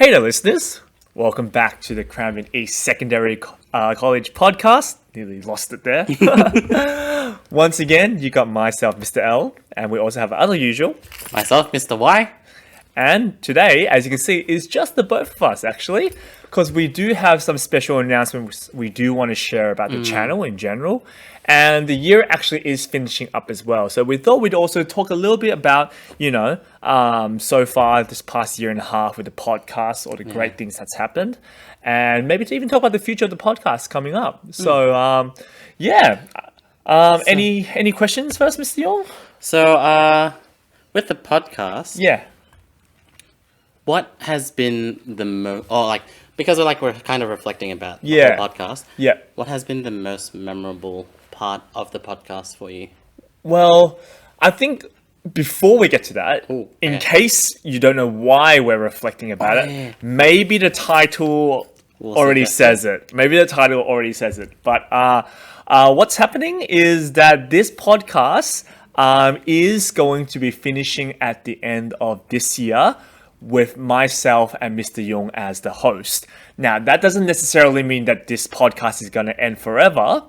Hey there, listeners. Welcome back to the Cranbourne East Secondary College podcast. Nearly lost it there. Once again, you got myself, Mr. L, and we also have other usual. Myself, Mr. Y. And today, as you can see, is just the both of us, actually, because we do have some special announcements we do want to share about the channel in general. And the year actually is finishing up as well. So we thought we'd also talk a little bit about, so far this past year and a half with the podcast, all the great things that's happened. And maybe to even talk about the future of the podcast coming up. So, any questions first, Mr. Young? So, with the podcast, Yeah. what has been the most, because we're kind of reflecting about the whole podcast, Yeah. what has been the most memorable part of the podcast for you? Well, I think before we get to that, in case you don't know why we're reflecting about it, maybe the title already says it. Maybe the title already says it. But what's happening is that this podcast is going to be finishing at the end of this year with myself and Mr. Young as the host. Now, that doesn't necessarily mean that this podcast is going to end forever.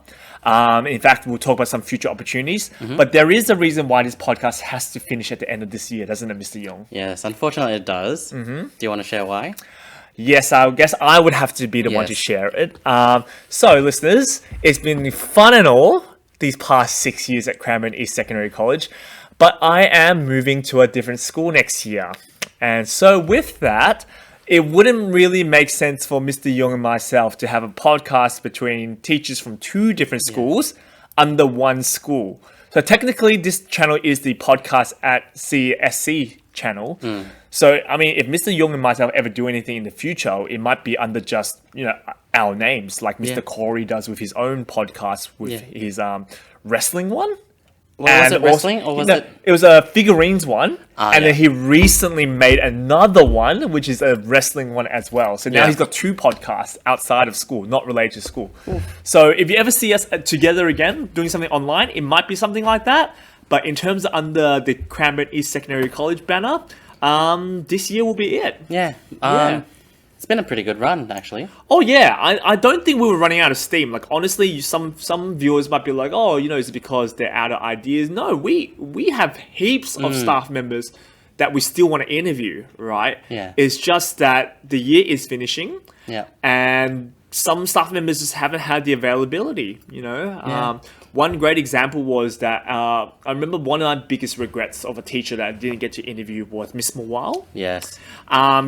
In fact, we'll talk about some future opportunities. But there is a reason why this podcast has to finish at the end of this year, doesn't it, Mr. Young? Yes, unfortunately it does. Do you want to share why? Yes, I guess I would have to be the one to share it. So, listeners, it's been fun and all these past 6 years at Cranbourne East Secondary College, but I am moving to a different school next year. And so with that, it wouldn't really make sense for Mr. Young and myself to have a podcast between teachers from two different schools under one school. So technically, this channel is the podcast at CSC channel. So, I mean, if Mr. Young and myself ever do anything in the future, it might be under just, our names, like Mr. Corey does with his own podcast with his wrestling one. Was it wrestling or was it? It was a figurines one, then he recently made another one, which is a wrestling one as well. So now he's got two podcasts outside of school, not related to school. So if you ever see us together again doing something online, it might be something like that. But in terms of under the Cranbourne East Secondary College banner, this year will be it. It's been a pretty good run, actually. Oh yeah, I don't think we were running out of steam. Like honestly, some viewers might be like, oh, is it because they're out of ideas? No, we have heaps of staff members that we still want to interview, right? Yeah. It's just that the year is finishing. Yeah. And some staff members just haven't had the availability, One great example was that I remember one of my biggest regrets of a teacher that I didn't get to interview was Miss Mawal. Yes.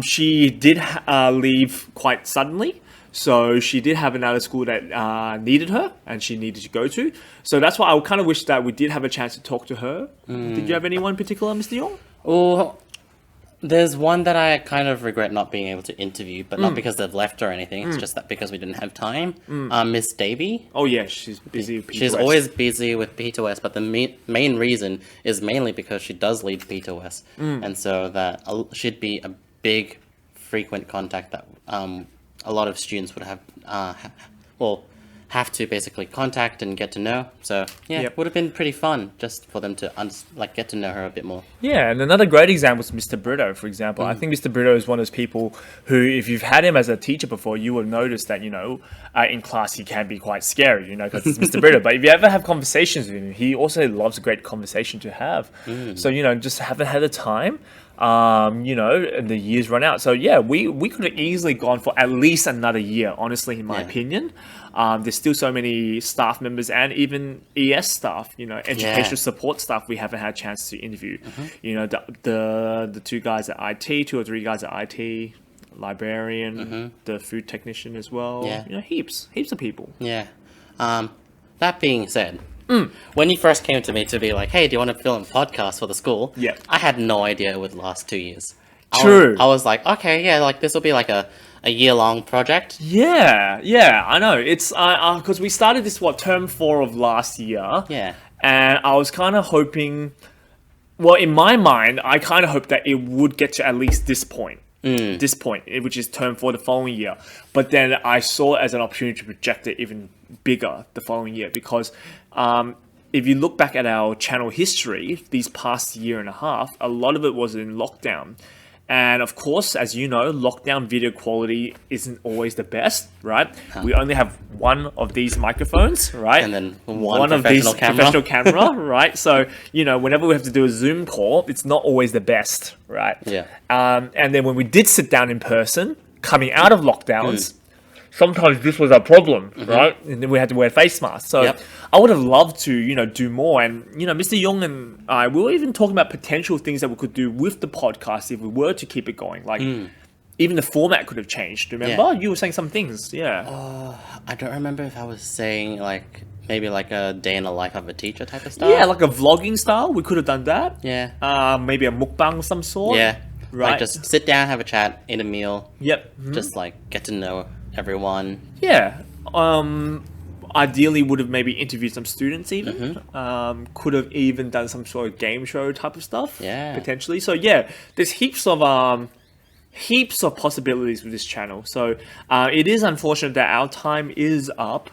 She did leave quite suddenly. So she did have another school that needed her and she needed to go to. So that's why I kind of wish that we did have a chance to talk to her. Did you have anyone in particular, Mr. Young? Oh, there's one that I kind of regret not being able to interview, but not because they've left or anything. It's just that because we didn't have time. Miss Davy. Oh yeah, she's busy with P2S. She's always busy with P2S, but the main reason is mainly because she does lead P2S. And so that should be a big, frequent contact that a lot of students would have to basically contact and get to know. So it would have been pretty fun just for them to get to know her a bit more. Yeah, and another great example is Mr. Brito, for example. I think Mr. Brito is one of those people who, if you've had him as a teacher before, you will notice that, in class he can be quite scary, because it's Mr. Brito. But if you ever have conversations with him, he also loves a great conversation to have. So, just haven't had the time. And the years run out. So yeah, we could have easily gone for at least another year, honestly, in my opinion. There's still so many staff members and even ES staff, educational support staff we haven't had a chance to interview. The two guys at IT, 2 or 3 guys at IT, librarian, the food technician as well. Heaps of people. Yeah. That being said, when you first came to me to be like, hey, do you want to film a podcast for the school? Yeah. I had no idea it would last 2 years. True. I was like, okay, this will be like a year-long project. Yeah, I know. It's because we started this, term 4 of last year. Yeah. And I was kind of hoping, well, in my mind, I kind of hoped that it would get to at least this point. This point, which is term 4 the following year. But then I saw it as an opportunity to project it even bigger the following year because if you look back at our channel history, these past year and a half, a lot of it was in lockdown. And of course, as you know, lockdown video quality isn't always the best, right? We only have one of these microphones, right? And then one professional camera. Professional camera, right? So, whenever we have to do a Zoom call, it's not always the best, right? Yeah. And then when we did sit down in person, coming out of lockdowns, sometimes this was our problem, right? And then we had to wear face masks. So I would have loved to, do more. And, Mr. Young and I, we were even talking about potential things that we could do with the podcast if we were to keep it going. Like, even the format could have changed. Remember? You were saying some things. Yeah. I don't remember if I was saying, maybe a day in the life of a teacher type of style. Yeah, like a vlogging style. We could have done that. Yeah. Maybe a mukbang of some sort. Yeah. Right. Just sit down, have a chat, eat a meal. Yep. Just, get to know everyone. Yeah. Ideally would have maybe interviewed some students even. Could have even done some sort of game show type of stuff. Yeah. Potentially. So there's heaps of possibilities with this channel. So it is unfortunate that our time is up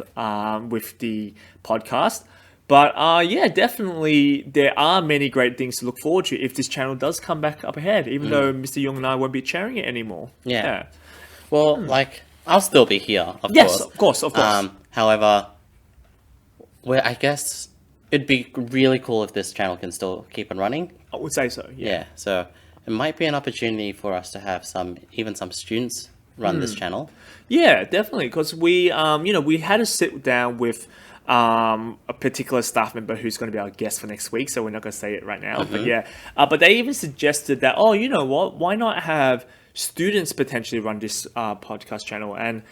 with the podcast. But definitely there are many great things to look forward to if this channel does come back up ahead, even though Mr. Young and I won't be chairing it anymore. Yeah. Well, I'll still be here, of course. Yes, of course. However, I guess it'd be really cool if this channel can still keep on running. I would say so. Yeah. So it might be an opportunity for us to have some students run this channel. Yeah, definitely. Because we had to sit down with a particular staff member who's going to be our guest for next week. So we're not going to say it right now. But they even suggested that, you know what? Why not have students potentially run this podcast channel? And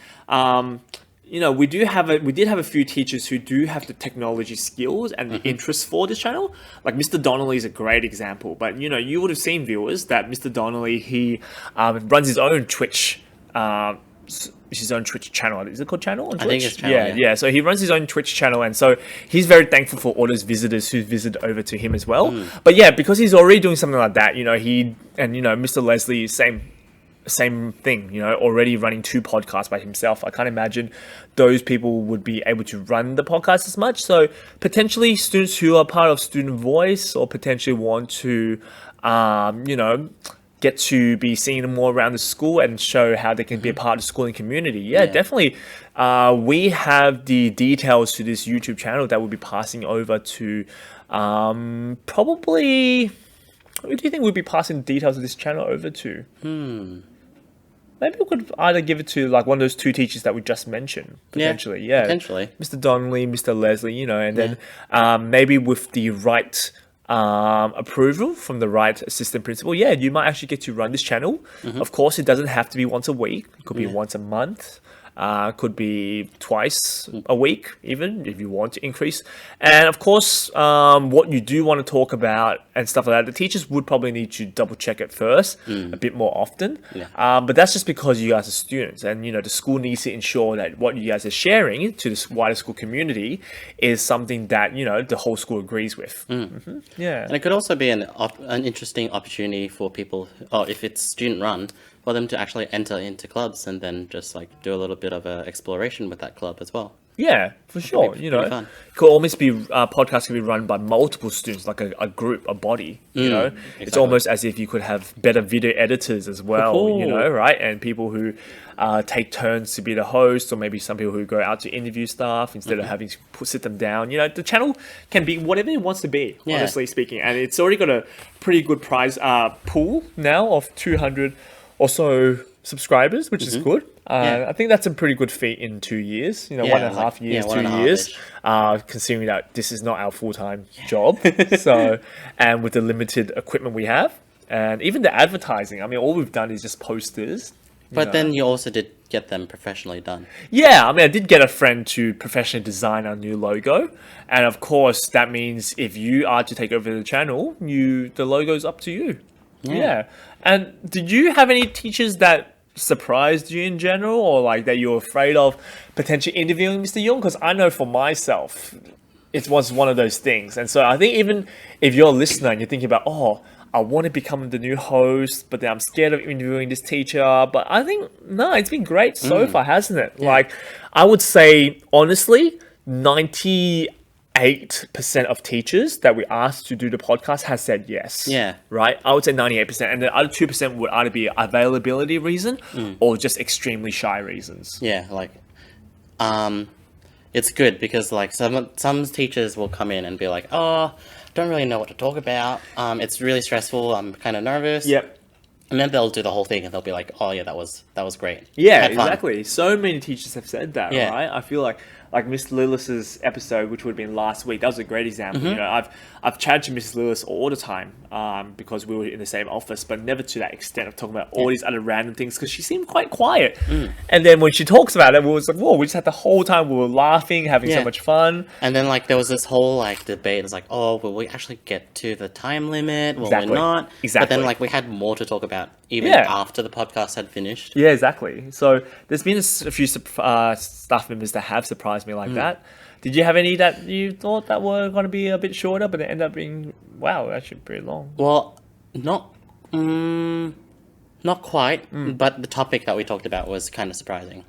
we did have a few teachers who do have the technology skills and the interest for this channel. Like Mr. Donnelly is a great example, but you would have seen, viewers, that Mr. Donnelly, he runs his own Twitch channel. Is it called channel on Twitch? I think it's channel. Yeah. So he runs his own Twitch channel, and so he's very thankful for all those visitors who visit over to him as well. But because he's already doing something like that, Mr. Leslie, same thing, already running 2 podcasts by himself. I can't imagine those people would be able to run the podcast as much. So potentially students who are part of Student Voice or potentially want to, get to be seen more around the school and show how they can be a part of the schooling community. Yeah, definitely. We have the details to this YouTube channel that we'll be passing over to probably... Who do you think we'll be passing the details of this channel over to? Maybe we could either give it to one of those 2 teachers that we just mentioned, potentially. Yeah, potentially. Mr. Donnelly, Mr. Leslie, and then maybe with the right approval from the right assistant principal, you might actually get to run this channel. Of course, it doesn't have to be once a week. It could be once a month. Could be twice a week, even if you want to increase. And of course, what you do want to talk about and stuff like that, the teachers would probably need to double check it first a bit more often. But that's just because you guys are students, and the school needs to ensure that what you guys are sharing to the wider school community is something that the whole school agrees with. Yeah, and it could also be an interesting opportunity for people, if it's student run, for them to actually enter into clubs and then just do a little bit of exploration with that club as well. Yeah, for sure. Fun. It could almost be podcasts can be run by multiple students, like a group, a body. Exactly. It's almost as if you could have better video editors as well. Right? And people who take turns to be the host, or maybe some people who go out to interview staff instead of having to sit them down. The channel can be whatever it wants to be. Honestly speaking, and it's already got a pretty good prize pool now of 200 or so subscribers, which is good. I think that's a pretty good feat in 2 years. 1.5 years, 2 years. Considering that this is not our full-time job. So, and with the limited equipment we have, and even the advertising. I mean, all we've done is just posters. But then you also did get them professionally done. Yeah, I mean, I did get a friend to professionally design our new logo. And of course, that means if you are to take over the channel, the logo's up to you. Yeah. And did you have any teachers that surprised you in general, or that you're afraid of potentially interviewing Mr. Young? Because I know for myself, it was one of those things. And so I think even if you're a listener and you're thinking about, I want to become the new host, but then I'm scared of interviewing this teacher. But I think, no, it's been great so far, hasn't it? I would say, honestly, 98% 98% of teachers that we asked to do the podcast has said yes. Yeah. Right? I would say 98%. And the other 2% would either be availability reason or just extremely shy reasons. Yeah, like, it's good because like some teachers will come in and be like, oh, don't really know what to talk about. It's really stressful. I'm kind of nervous. Yep. And then they'll do the whole thing and they'll be like, oh yeah, that was great. Yeah, Had fun. exactly. So many teachers have said that, Yeah. right? I feel like Miss Lillis's episode, which would have been last week, that was a great example. You know, I've chatted to Mrs. Lillis all the time because we were in the same office, but never to that extent of talking about all these other random things because she seemed quite quiet. And then when she talks about it, we was like, whoa, we just had the whole time we were laughing, having so much fun. And then like there was this whole like debate. It's like, oh, will we actually get to the time limit? Will Exactly. we not? Exactly. But then like we had more to talk about even Yeah. after the podcast had finished. Yeah, exactly. So there's been a few staff members that have surprised me like that. Did you have any that you thought that were going to be a bit shorter, but they end up being, wow, actually pretty long? Well, not quite, but the topic that we talked about was kind of surprising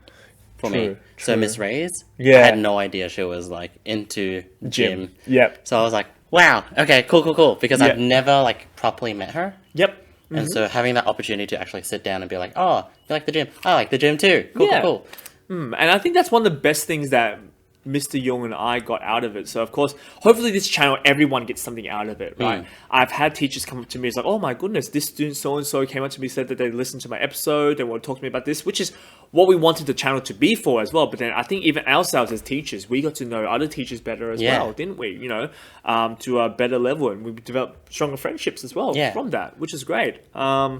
for me. True, So true. Miss Reyes, Yeah. I had no idea she was like into gym. Yep. So I was like, wow, okay, cool, because Yeah. I've never like properly met her. Yep. And so having that opportunity to actually sit down and be like, oh, you like the gym? I like the gym too. Yeah. Cool. And I think that's one of the best things that Mr. Young and I got out of it. So, of course, hopefully this channel, everyone gets something out of it, right? I've had teachers come up to me, it's like, oh my goodness, this student so-and-so came up to me, said that they listened to my episode, they want to talk to me about this, which is what we wanted the channel to be for as well. But then I think even ourselves as teachers, we got to know other teachers better as well, didn't we? You know, to a better level, and we developed stronger friendships as well from that, which is great. I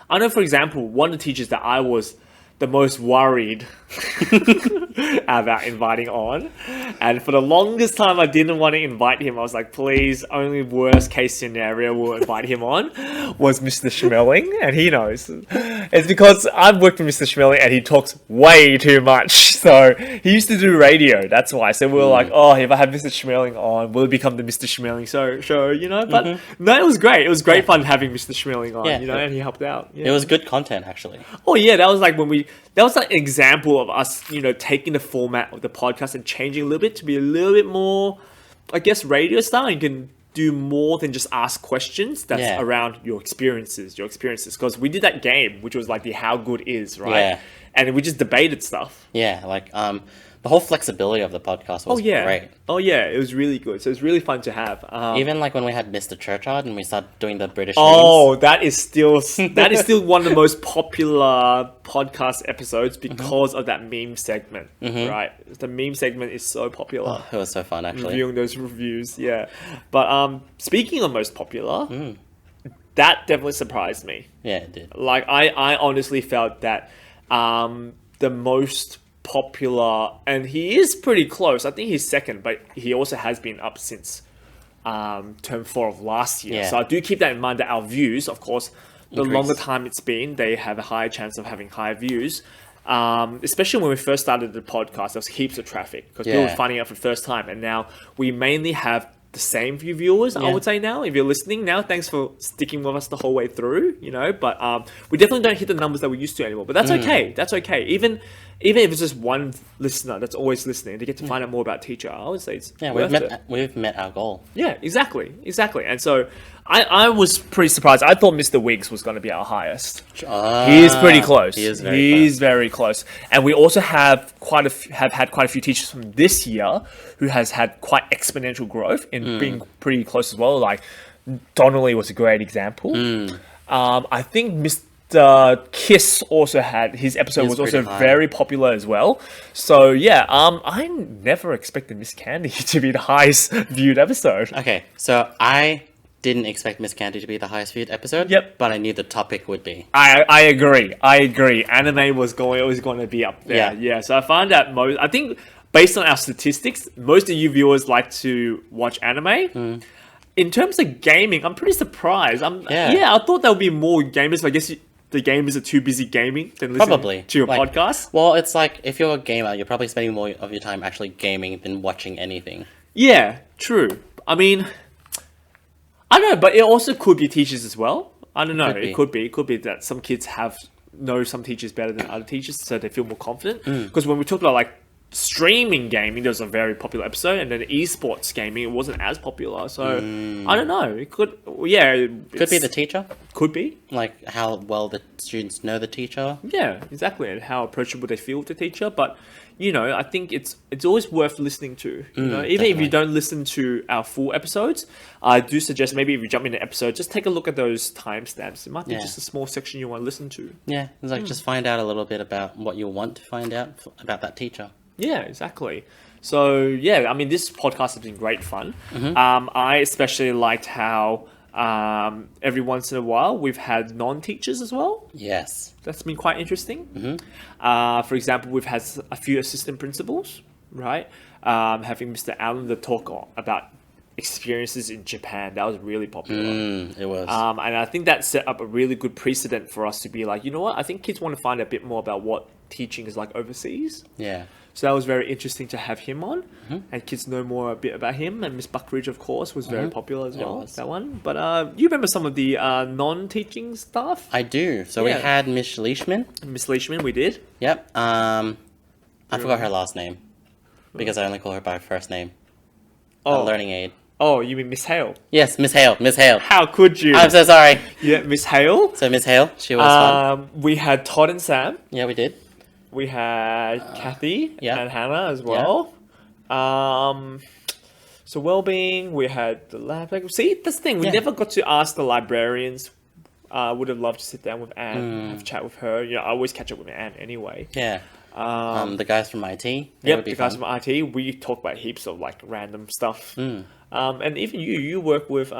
know, for example, one of the teachers that I was the most worried about inviting on, and for the longest time I didn't want to invite him. I was like, please, only worst case scenario we'll invite him on, was Mr. Schmeling, and he knows. It's because I've worked with Mr. Schmeling and he talks way too much. So he used to do radio, that's why. So we were like, oh, if I have Mr. Schmeling on, will it become the Mr. Schmeling show, you know? But no, it was great. It was great fun having Mr. Schmeling on, you know, and he helped out. Yeah. It was good content, actually. Oh yeah, that was like that was like an example of us, you know, taking the format of the podcast and changing a little bit to be a little bit more, I guess, radio style. You can do more than just ask questions that's around your experiences. Because we did that game, which was like the how good is, right? Yeah. And we just debated stuff. Yeah, like the whole flexibility of the podcast was great. Oh yeah, it was really good. So it was really fun to have. Even like when we had Mr. Churchard and we started doing the British Oh, that is still one of the most popular podcast episodes because of that meme segment, right? The meme segment is so popular. Oh, it was so fun, actually. Reviewing those reviews, yeah. But speaking of most popular, that definitely surprised me. Yeah, it did. Like I honestly felt that the most popular, and he is pretty close. I think he's second, but he also has been up since term 4 of last year. Yeah. So I do keep that in mind that our views, of course, the Increase. longer time it's been, they have a higher chance of having higher views. Especially when we first started the podcast, there was heaps of traffic because people were finding out for the first time, and now we mainly have the same few viewers. I would say now, if you're listening now, thanks for sticking with us the whole way through. You know, but we definitely don't hit the numbers that we used to anymore. But that's okay. That's okay. Even if it's just one listener that's always listening, they get to find out more about teacher. I would say it's worth it. We've met our goal. Yeah, exactly. And so I was pretty surprised. I thought Mr. Wiggs was going to be our highest. He is pretty close. He is very close. And we also have had quite a few teachers from this year who has had quite exponential growth in being pretty close as well. Like Donnelly was a great example. I think Mr. Kiss also had his episode was also very popular as well. So yeah, I never expected Miss Candy to be the highest viewed episode. Okay, so I didn't expect Miss Candy to be the highest viewed episode. Yep. But I knew the topic would be. I agree. Anime was always going to be up there. Yeah. So I find that I think based on our statistics, most of you viewers like to watch anime. In terms of gaming, I'm pretty surprised. I thought there would be more gamers. But I guess the gamers are too busy gaming than listening to your podcast. Well, it's like if you're a gamer, you're probably spending more of your time actually gaming than watching anything. Yeah, true. I mean, I don't know, but it also could be teachers as well. I don't know. It could be that some kids know some teachers better than other teachers, so they feel more confident. Because when we talk about like streaming gaming, there was a very popular episode, and then esports gaming, it wasn't as popular. So I don't know. It could, yeah, Could be the teacher, could be. like how well the students know the teacher. Yeah, exactly, and how approachable they feel with the teacher. But I think it's always worth listening to. Even if definitely. you don't listen to our full episodes, I do suggest maybe if you jump in the episode, just take a look at those timestamps. It might be Yeah. just a small section you want to listen to. Yeah, it's like just find out a little bit about what you want to find out about that teacher. Yeah, exactly. So yeah, I mean, this podcast has been great fun. I especially liked how every once in a while we've had non-teachers as well. Yes. That's been quite interesting. For example, we've had a few assistant principals, right? Having Mr. Allen to talk about experiences in Japan. That was really popular. It was. And I think that set up a really good precedent for us to be like, you know what? I think kids want to find a bit more about what teaching is like overseas. Yeah. So that was very interesting to have him on, and kids know more a bit about him. And Miss Buckridge, of course, was very popular as well. was. That one. But you remember some of the non-teaching staff? I do. So we Yeah. had Miss Leishman. Miss Leishman, we did. Yep. I forgot her last name because I only call her by her first name. Oh, Learning aid. oh, you mean Miss Hale? Yes, Miss Hale. Miss Hale. How could you? I'm so sorry. Yeah, Miss Hale. So Miss Hale, she was fun. We had Todd and Sam. Yeah, we did. We had Kathy yeah. and Hannah as well. So well-being, we had the lab. See, that's the thing. We Yeah. never got to ask the librarians. Would have loved to sit down with Anne, have a chat with her. I always catch up with Anne anyway. Yeah. The guys from IT. That Yep, would be the guys fun. from IT. We talk about heaps of like random stuff. And even you work with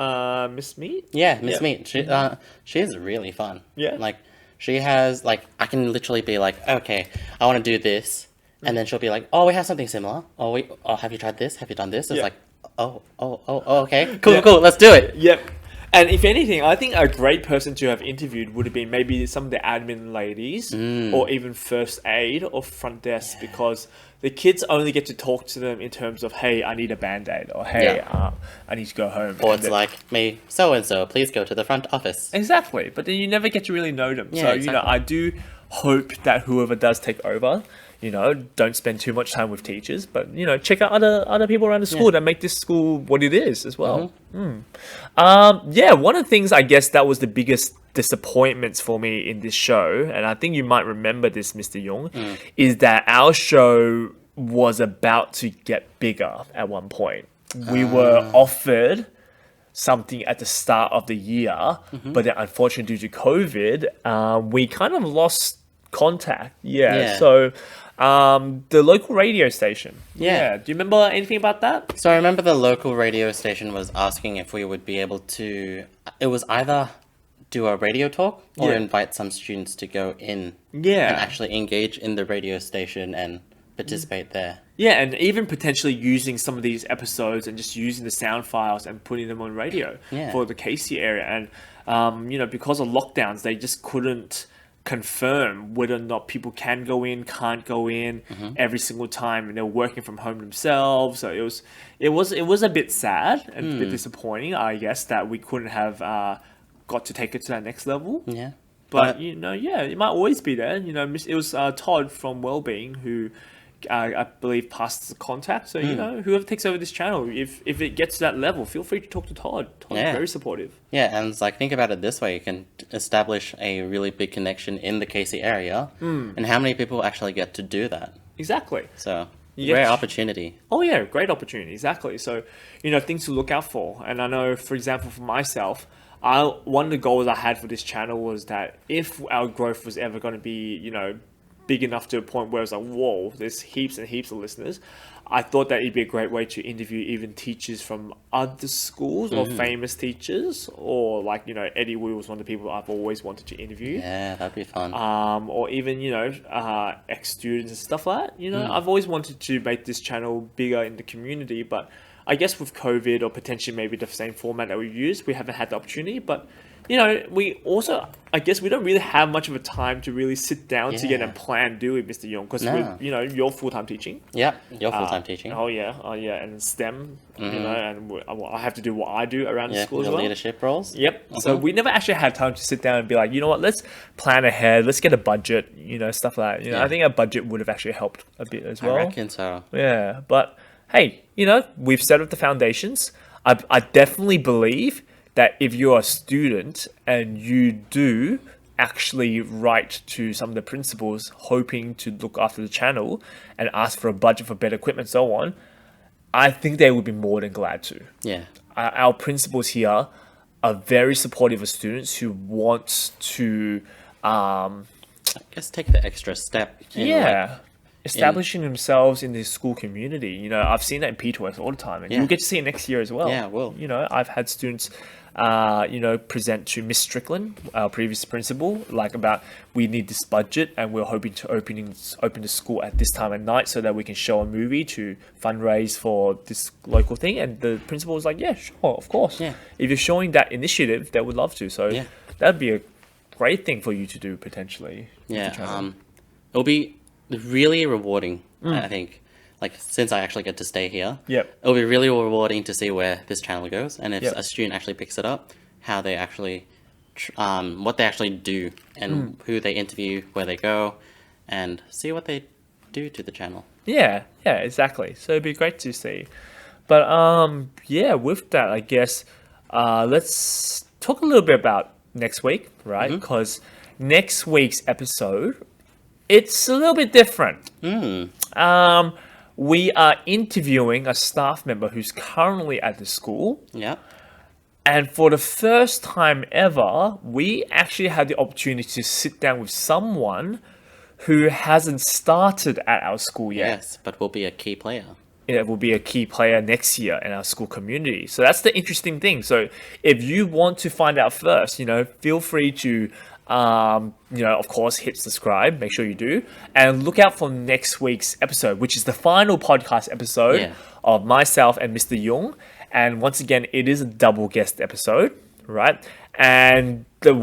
Miss Meat. Yeah, Miss Yeah. Meat. She's really fun. Yeah. Like she has like I can literally be like, okay, I want to do this, and then she'll be like, oh, we have something similar. Oh, have you tried this? Have you done this? It's Yeah. like, oh, okay, cool, let's do it. Yep. And if anything, I think a great person to have interviewed would have been maybe some of the admin ladies or even first aid or front desk because the kids only get to talk to them in terms of, hey, I need a Band-Aid or hey, I need to go home. Or And it's then- like, me, so-and-so, please go to the front office. Exactly. But then you never get to really know them. Yeah, So, exactly. I do hope that whoever does take over, don't spend too much time with teachers, but, check out other people around the school that make this school what it is as well. One of the things I guess that was the biggest disappointments for me in this show, and I think you might remember this, Mr. Young, is that our show was about to get bigger at one point. We were offered something at the start of the year, but then unfortunately due to COVID, we kind of lost contact. Yeah. So the local radio station. Yeah. Do you remember anything about that? So I remember the local radio station was asking if we would be able to. It was either do a radio talk or Yeah. invite some students to go in Yeah. and actually engage in the radio station and participate there. Yeah, and even potentially using some of these episodes and just using the sound files and putting them on radio for the Casey area. And, because of lockdowns, they just couldn't confirm whether or not people can go in, can't go in every single time, and they're working from home themselves. So it was a bit sad and a bit disappointing, I guess, that we couldn't have got to take it to that next level. Yeah. But it might always be there. It was Todd from Wellbeing who I believe passed the contact. So whoever takes over this channel, if it gets to that level, feel free to talk to Todd. Todd's very supportive. Yeah, and it's like think about it this way: you can establish a really big connection in the Casey area, and how many people actually get to do that? Exactly. So You great get- opportunity. Oh yeah, great opportunity. Exactly. So things to look out for. And I know, for example, for myself, one of the goals I had for this channel was that if our growth was ever going to be big enough to a point where it's like, whoa, there's heaps and heaps of listeners, I thought that it'd be a great way to interview even teachers from other schools or famous teachers, or like Eddie Wu was one of the people I've always wanted to interview. Yeah, that'd be fun. Or even ex-students and stuff like that. I've always wanted to make this channel bigger in the community, but I guess with COVID or potentially maybe the same format that we use, we haven't had the opportunity. But we also, I guess we don't really have much of a time to really sit down together Yeah. and plan, do we, Mr. Young? Because No. you're full-time teaching. Yeah, you're full-time teaching. Oh yeah, and STEM, and I have to do what I do around the Yeah, school as your well. leadership roles. Yep. So we never actually had time to sit down and be like, you know what, let's plan ahead, let's get a budget, stuff like that. Yeah. I think a budget would have actually helped a bit as well. I reckon so. Yeah, but hey, we've set up the foundations. I definitely believe that if you're a student and you do actually write to some of the principals hoping to look after the channel and ask for a budget for better equipment and so on, I think they would be more than glad to. Yeah. Our principals here are very supportive of students who want to, I guess take the extra step. establishing themselves in the school community. I've seen that in P2S all the time, and Yeah. you'll get to see it next year as well. Yeah, I will. I've had students, present to Miss Strickland, our previous principal, like about we need this budget, and we're hoping to open the school at this time at night so that we can show a movie to fundraise for this local thing. And the principal was like, "Yeah, sure, of course. Yeah. If you're showing that initiative, they would love to. So Yeah. that'd be a great thing for you to do potentially. with the Yeah. channel. It'll be really rewarding, I think. Like, since I actually get to stay here, Yep. it'll be really rewarding to see where this channel goes, and if Yep. a student actually picks it up, how they actually, what they actually do, and who they interview, where they go, and see what they do to the channel. Yeah, exactly. So it'd be great to see. But with that, I guess let's talk a little bit about next week, right? Because next week's episode, it's a little bit different. We are interviewing a staff member who's currently at the school. Yeah. And for the first time ever, we actually had the opportunity to sit down with someone who hasn't started at our school yet. Yes, but will be a key player. It will be a key player next year in our school community. So that's the interesting thing. So if you want to find out first, feel free to, of course, hit subscribe. Make sure you do. And look out for next week's episode, which is the final podcast episode of myself and Mr. Jung. And once again, it is a double guest episode, right? And the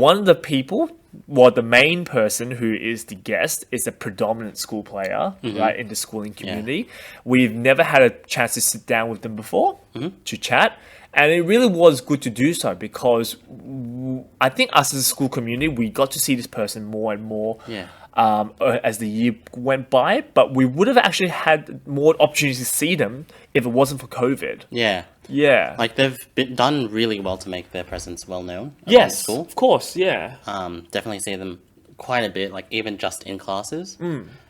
main person who is the guest is a predominant school player, right, in the schooling community. We've never had a chance to sit down with them before to chat. And it really was good to do so because I think us as a school community, we got to see this person more and more as the year went by. But we would have actually had more opportunities to see them if it wasn't for COVID. Yeah. Yeah. Like, they've done really well to make their presence well known. Yes, School. of course, yeah. Definitely see them quite a bit, like even just in classes.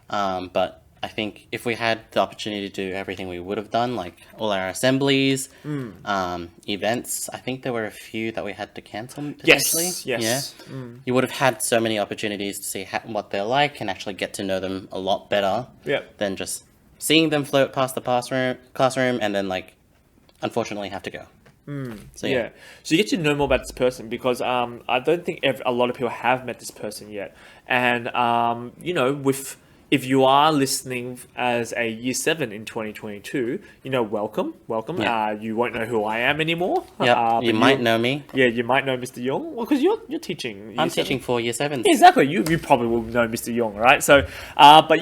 But I think if we had the opportunity to do everything we would have done, like all our assemblies, events, I think there were a few that we had to cancel potentially. Yes. Yeah. You would have had so many opportunities to see what they're like and actually get to know them a lot better than just seeing them float past the classroom and then, like, unfortunately have to go. So Yeah. So you get to know more about this person because I don't think a lot of people have met this person yet. And, if you are listening as a year 7 in 2022, welcome. Yeah. You won't know who I am anymore. Yeah, you but might know me. Yeah, you might know Mr. Young. Well, because you're teaching. I'm teaching for year 7s. Exactly. You probably will know Mr. Young, right? So, for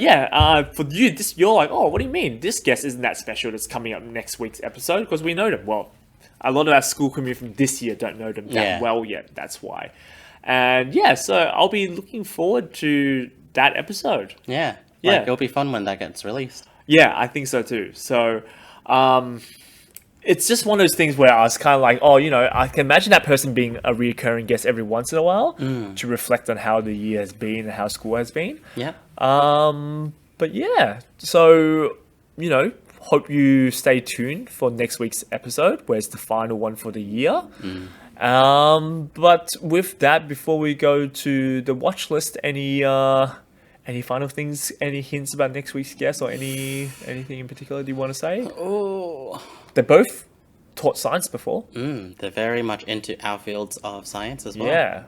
you, you're like, oh, what do you mean? This guest isn't that special that's coming up next week's episode because we know them. Well, a lot of our school community from this year don't know them that well yet. That's why. And so I'll be looking forward to that episode. Yeah. Yeah. It'll be fun when that gets released. Yeah, I think so too. So, it's just one of those things where I was kind of like, I can imagine that person being a recurring guest every once in a while to reflect on how the year has been and how school has been. Yeah. But so, hope you stay tuned for next week's episode, where it's the final one for the year. But with that, before we go to the watch list, any final things, any hints about next week's guest or anything in particular do you want to say? Oh. They both taught science before. They're very much into our fields of science as well. Yeah.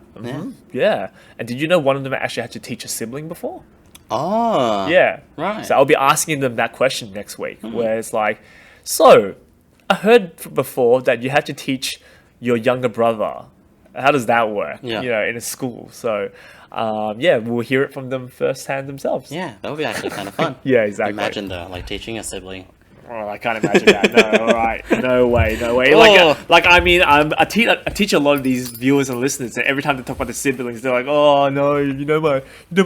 Yeah. And did you know one of them actually had to teach a sibling before? Oh. Yeah. Right. So I'll be asking them that question next week, where it's like, so I heard before that you had to teach your younger brother How does that work? Yeah. You know, in a school. So, yeah, we'll hear it from them firsthand themselves. Yeah, that would be actually kind of fun. Yeah, exactly. Imagine though, like teaching a sibling. Oh, I can't imagine that. No, all right, no way, no way. Oh. Like I mean, I teach a lot of these viewers and listeners, and every time they talk about the siblings, they're like, "Oh no, you know my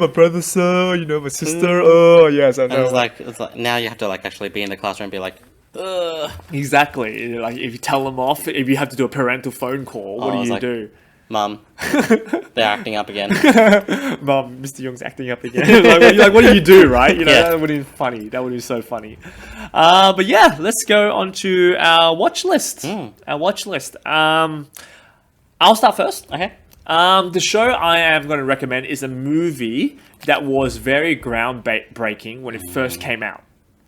brother, sir, you know my sister." Oh yes, I And know. it's like now you have to like actually be in the classroom and be like, ugh. Exactly. Like if you tell them off, if you have to do a parental phone call, what do it's you like- do? Mum, they're acting up again. Mom, Mr. Young's acting up again. like, what do you do, right? You know, Yeah. that would be funny. That would be so funny. But yeah, let's go on to our watch list. Our watch list. I'll start first. Okay. The show I am going to recommend is a movie that was very groundbreaking when it first came out.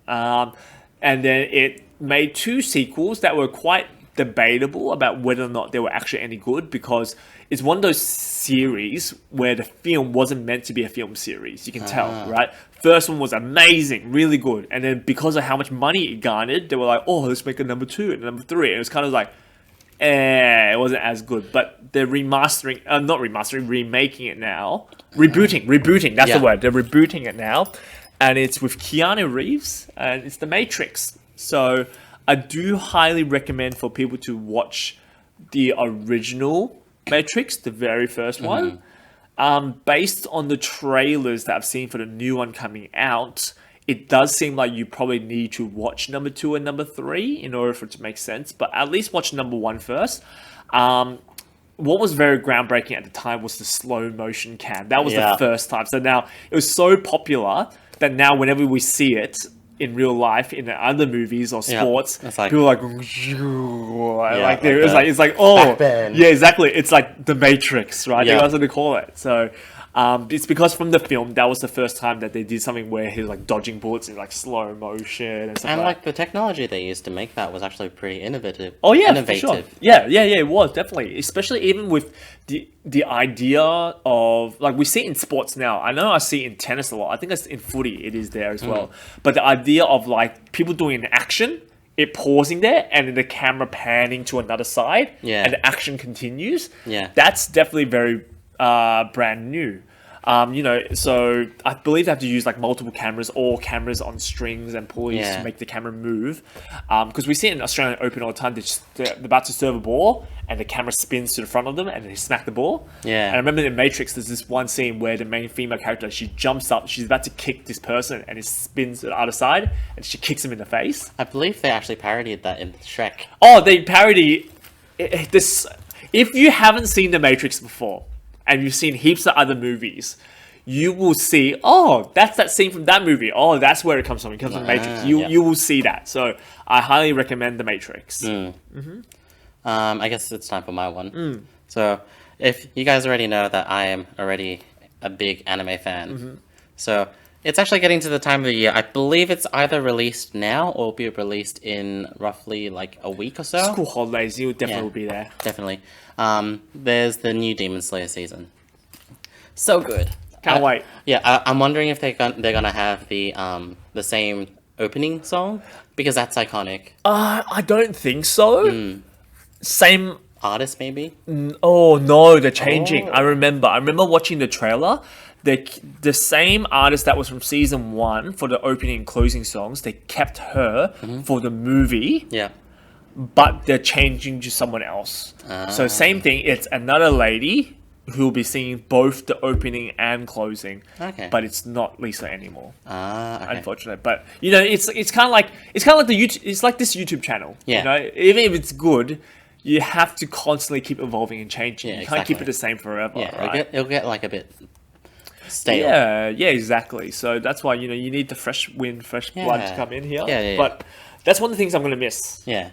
And then it made 2 sequels that were quite debatable about whether or not they were actually any good, because it's one of those series where the film wasn't meant to be a film series. You can tell, right? First one was amazing, really good. And then because of how much money it garnered, they were like, oh, let's make a number 2 and number 3. And it was kind of like, it wasn't as good. But they're remaking it now. Rebooting, that's the word. They're rebooting it now. And it's with Keanu Reeves, and it's The Matrix. So I do highly recommend for people to watch the original Matrix, the very first one. Based on the trailers that I've seen for the new one coming out, it does seem like you probably need to watch number 2 and number 3 in order for it to make sense. But at least watch number 1 first. What was very groundbreaking at the time was the slow motion cam. That was the first time. So now it was so popular that now whenever we see it in real life in other movies or sports, it's like, people are like, it's like oh yeah, exactly. It's like the Matrix, right? Yeah. That's what they call it. So it's because from the film that was the first time that they did something where he was like dodging bullets in like slow motion and stuff. And like like the technology they used to make that was actually pretty innovative. Oh yeah, innovative. for sure. Yeah, it was definitely, especially even with the idea of, like, we see it in sports now. I know I see it in tennis a lot. I think it's in footy. It is there as well. But the idea of like people doing an action, it pausing there, and then the camera panning to another side, and the action continues. Yeah, that's definitely very brand new. So I believe they have to use like multiple cameras or cameras on strings and pulleys to make the camera move. Because we see it in Australian Open all the time. They're about to serve a ball and the camera spins to the front of them and they smack the ball. Yeah. And I remember in Matrix, there's this one scene where the main female character, she jumps up, she's about to kick this person and it spins to the other side and she kicks him in the face. I believe they actually parodied that in Shrek. Oh, they parody this. If you haven't seen The Matrix before, and you've seen heaps of other movies, you will see, oh, that's that scene from that movie. Oh, that's where it comes from. It comes from The Matrix. You will see that. So I highly recommend The Matrix. I guess it's time for my one. So if you guys already know that I am already a big anime fan. So it's actually getting to the time of the year. I believe it's either released now or will be released in roughly like a week or so. School holidays, you definitely will be there. Definitely. There's the new Demon Slayer season. So good. Can't wait. Yeah, I'm wondering if they're gonna have the same opening song, because that's iconic. I don't think so. Same artist, maybe. Oh no, they're changing. I remember watching the trailer. The same artist that was from season 1 for the opening and closing songs, they kept her for the movie. Yeah. But they're changing to someone else. So same thing, it's another lady who will be singing both the opening and closing. Okay. But it's not Lisa anymore. Okay. Unfortunately. But you know, it's kind of like the YouTube, it's like this YouTube channel. Yeah. You know, even if it's good, you have to constantly keep evolving and changing. Yeah, you can't keep exactly. it the same forever. Yeah, right? it'll get like a bit stale. Yeah, exactly. So that's why, you know, you need the fresh wind, fresh blood to come in here. Yeah. But that's one of the things I'm going to miss. Yeah.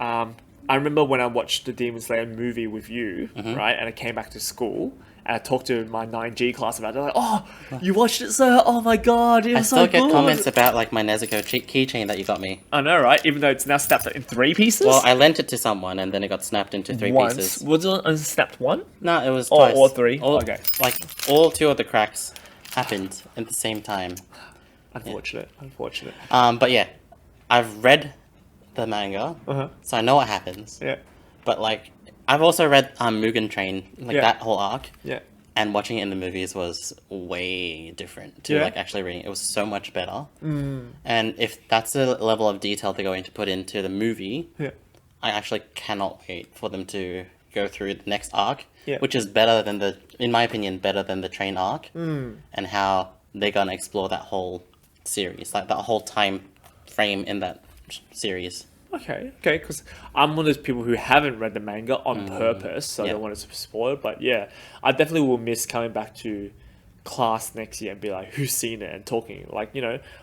I remember when I watched the Demon Slayer movie with you, right? And I came back to school and I talked to my 9G class about it. They're like, oh, you watched it, sir? Oh my god, it was so good. I still get comments about like my Nezuko keychain that you got me. I know, right? Even though it's now snapped in 3 pieces? Well, I lent it to someone and then it got snapped into 3 pieces. Was it snapped one? No, it was twice. Or 3? Okay. Like, all 2 of the cracks happened at the same time. Unfortunate. But yeah, I've read the manga, so I know what happens. Yeah. But like, I've also read Mugen Train, like Yeah. that whole arc, Yeah. and watching it in the movies was way different to Yeah. like actually reading. It was so much better. And if that's the level of detail they're going to put into the movie, Yeah. I actually cannot wait for them to go through the next arc, Yeah. which is better than in my opinion, better than the train arc, and how they're gonna explore that whole series, like that whole time frame in that series. Okay, because I'm one of those people who haven't read the manga on purpose, so I Yeah. don't want to spoil it. But yeah, I definitely will miss coming back to class next year and be like, who's seen it and talking. Like,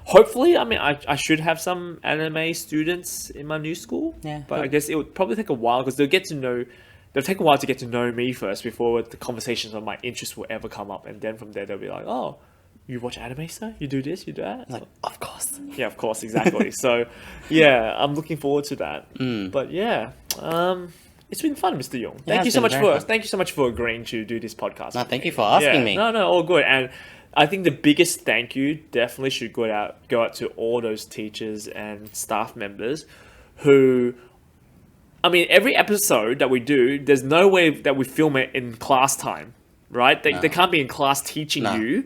hopefully, I mean, I should have some anime students in my new school. Yeah. But I guess it would probably take a while because they'll take a while to get to know me first before the conversations on my interests will ever come up. And then from there, they'll be like, oh, you watch anime, sir? You do this, you do that? Like, of course. Yeah, of course, exactly. So, yeah, I'm looking forward to that. But yeah, it's been fun, Mr. Young. Yeah, it's been very fun. Thank you so much for agreeing to do this podcast. No, with thank me. you for asking Yeah, me. No, all good. And I think the biggest thank you definitely should go out to all those teachers and staff members who. I mean, every episode that we do, there's no way that we film it in class time, right? They can't be in class teaching No. you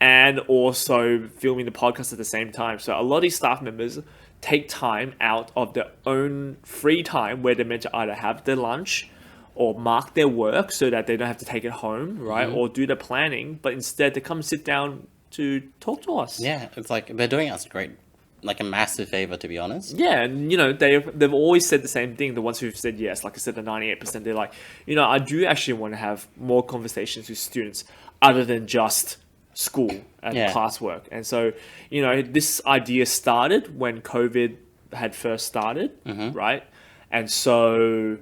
and also filming the podcast at the same time. So a lot of these staff members take time out of their own free time where they're meant to either have their lunch or mark their work so that they don't have to take it home, right? Or do the planning, but instead they come sit down to talk to us. Yeah, it's like they're doing us a massive favor, to be honest. Yeah, and they've always said the same thing. The ones who've said yes, like I said, the 98%, they're like, I do actually want to have more conversations with students other than just school and Yeah. classwork. And so, this idea started when COVID had first started, right? And so,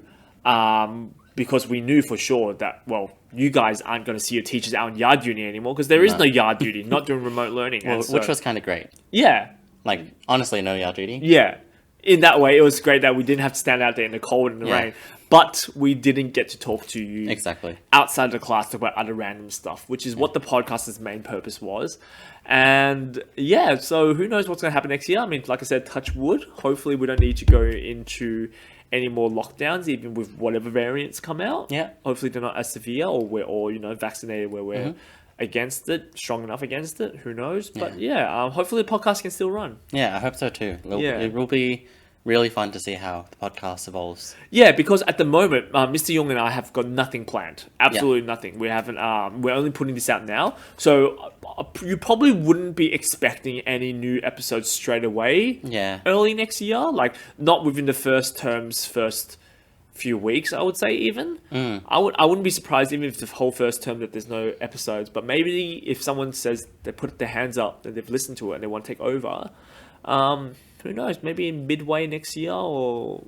because we knew for sure that, well, you guys aren't going to see your teachers out on yard duty anymore because there is no yard duty, not doing remote learning. Well, And so, which was kind of great. yeah, Like, honestly, no yard duty. yeah. In that way, it was great that we didn't have to stand out there in the cold and the Yeah. rain, but we didn't get to talk to you Exactly. outside of the class talk about other random stuff, which is what the podcast's main purpose was. And yeah, so who knows what's going to happen next year? I mean, like I said, touch wood. Hopefully, we don't need to go into any more lockdowns, even with whatever variants come out. Yeah. Hopefully, they're not as severe, or we're all vaccinated where we're against it, strong enough against it. Who knows? But yeah, hopefully the podcast can still run. Yeah, I hope so too. Yeah. It will be really fun to see how the podcast evolves. Yeah, because at the moment, Mr. Young and I have got nothing planned. Absolutely nothing. We haven't. We're only putting this out now, so you probably wouldn't be expecting any new episodes straight away. Yeah. Early next year, like not within the first few weeks, I would say. Even I wouldn't be surprised even if the whole first term that there's no episodes. But maybe if someone says they put their hands up that they've listened to it and they want to take over. Who knows? Maybe in midway next year or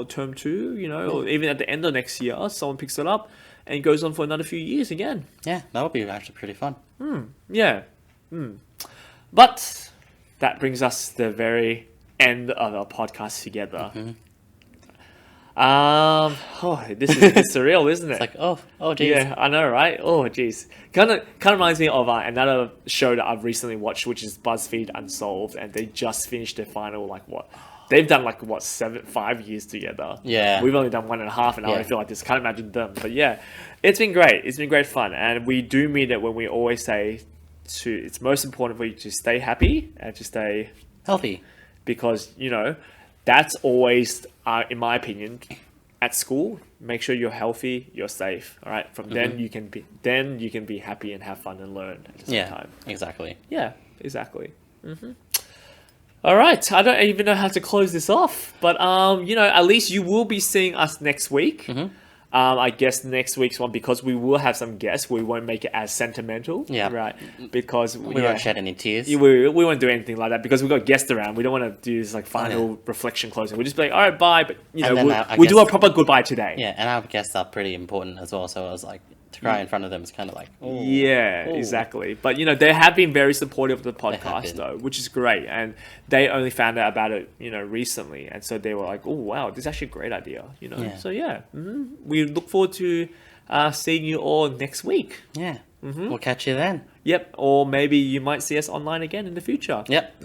term 2, or even at the end of next year, someone picks it up and goes on for another few years again. Yeah, that would be actually pretty fun. Yeah. But that brings us to the very end of our podcast together. This is a bit surreal, isn't it? It's like, oh, geez. Yeah, I know, right? Oh, jeez. Kind of reminds me of another show that I've recently watched, which is BuzzFeed Unsolved, and they just finished their final, they've done 5 years together. Yeah. We've only done 1.5, and I Yeah. feel like this. Can't imagine them. But yeah, it's been great. It's been great fun, and we do mean it when we always say it's most important for you to stay happy and to stay Healthy. because that's always, in my opinion, at school. Make sure you're healthy, you're safe. All right. From then you can be happy and have fun and learn at the same time. Exactly. Yeah, exactly. All right. I don't even know how to close this off, but at least you will be seeing us next week. I guess next week's one, because we will have some guests, we won't make it as sentimental. Yeah. Right. Because We won't shed any tears. we won't do anything like that because we've got guests around. We don't want to do this final reflection closing. We'll just be like, all right, bye. But then we'll do a guess- proper goodbye today. Yeah, and our guests are pretty important as well, so I was like, to cry in front of them is kind of like, oh. Yeah, Ooh. exactly. But they have been very supportive of the have podcast been. though, which is great. And they only found out about it, recently, and so they were like, "Oh wow, this is actually a great idea." Yeah. So yeah, we look forward to seeing you all next week. Yeah. We'll catch you then. Yep, or maybe you might see us online again in the future. Yep.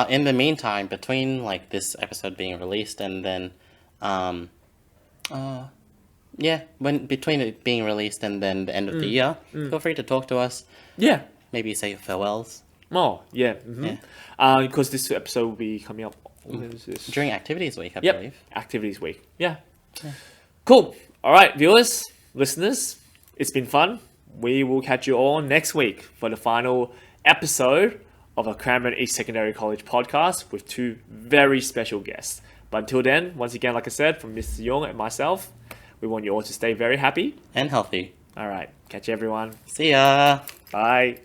In the meantime, between this episode being released and then Yeah, when between it being released and then the end of the year, feel free to talk to us. Yeah. Maybe say your farewells. Oh, yeah. Yeah. Because this episode will be coming up. When is this? During Activities Week, I Yep. believe. Activities week. Yeah. Cool. All right, viewers, listeners, it's been fun. We will catch you all next week for the final episode of a Cranbourne East Secondary College podcast with two very special guests. But until then, once again, like I said, from Mr. Young and myself, we want you all to stay very happy. And healthy. All right. Catch you, everyone. See ya! Bye.